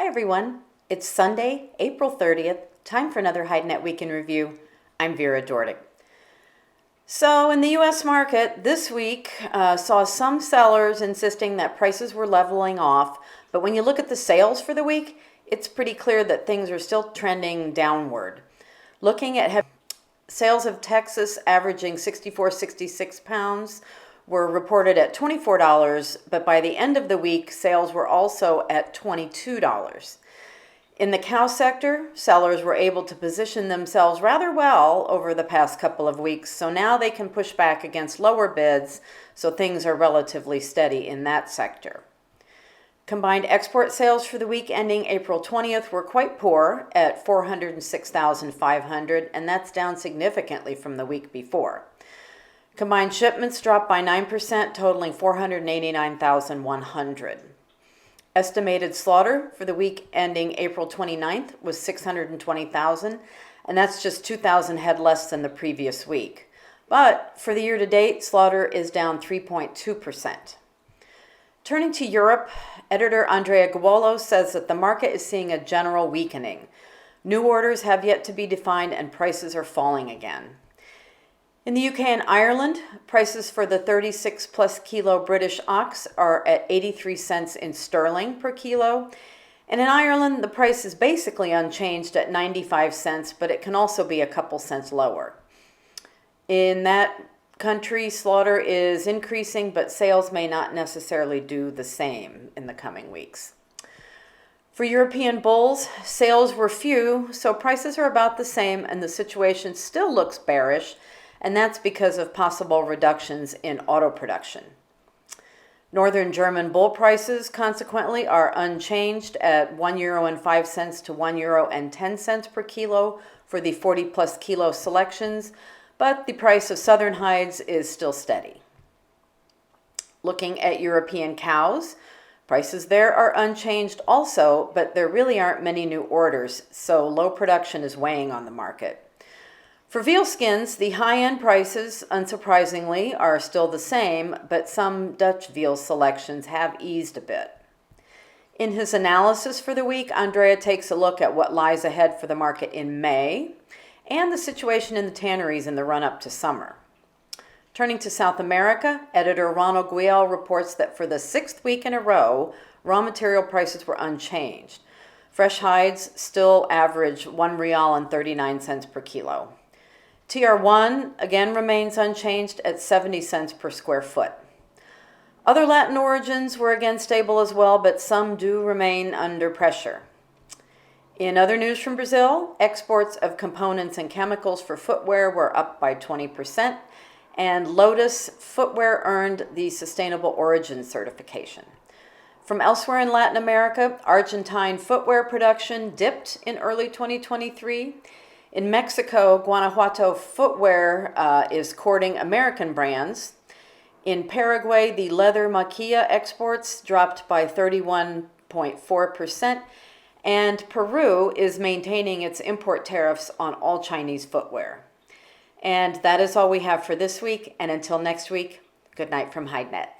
Hi everyone, it's Sunday, April 30th, time for another HideNet Week in Review. I'm Vera Dordick. So in the U.S. market this week saw some sellers insisting that prices were leveling off, but when you look at the sales for the week, it's pretty clear that things are still trending downward. Looking at sales of Texas averaging 66 pounds were reported at $24, but by the end of the week, sales were also at $22. In the cow sector, sellers were able to position themselves rather well over the past couple of weeks, so now they can push back against lower bids, so things are relatively steady in that sector. Combined export sales for the week ending April 20th were quite poor at 406,500, and that's down significantly from the week before. Combined shipments dropped by 9%, totaling 489,100. Estimated slaughter for the week ending April 29th was 620,000, and that's just 2,000 head less than the previous week. But for the year-to-date, slaughter is down 3.2%. Turning to Europe, editor Andrea Gabolo says that the market is seeing a general weakening. New orders have yet to be defined and prices are falling again. In the UK and Ireland, prices for the 36 plus kilo British ox are at 83 cents in sterling per kilo. And in Ireland, the price is basically unchanged at 95 cents, but it can also be a couple cents lower. In that country, slaughter is increasing, but sales may not necessarily do the same in the coming weeks. For European bulls, sales were few, so prices are about the same, and the situation still looks bearish, and that's because of possible reductions in auto production. Northern German bull prices, consequently, are unchanged at €1.05 to €1.10 per kilo for the 40 plus kilo selections, but the price of southern hides is still steady. Looking at European cows, prices there are unchanged also, but there really aren't many new orders, so low production is weighing on the market. For veal skins, the high-end prices, unsurprisingly, are still the same, but some Dutch veal selections have eased a bit. In his analysis for the week, Andrea takes a look at what lies ahead for the market in May and the situation in the tanneries in the run-up to summer. Turning to South America, editor Ronald Guiel reports that for the 6th week in a row, raw material prices were unchanged. Fresh hides still average $1.39 per kilo. TR1 again remains unchanged at 70 cents per square foot. Other Latin origins were again stable as well, but some do remain under pressure. In other news from Brazil, exports of components and chemicals for footwear were up by 20%, and Lotus Footwear earned the Sustainable Origin certification. From elsewhere in Latin America, Argentine footwear production dipped in early 2023. In Mexico, Guanajuato Footwear is courting American brands. In Paraguay, the leather maquilla exports dropped by 31.4%, and Peru is maintaining its import tariffs on all Chinese footwear. And that is all we have for this week, and until next week, good night from HideNet.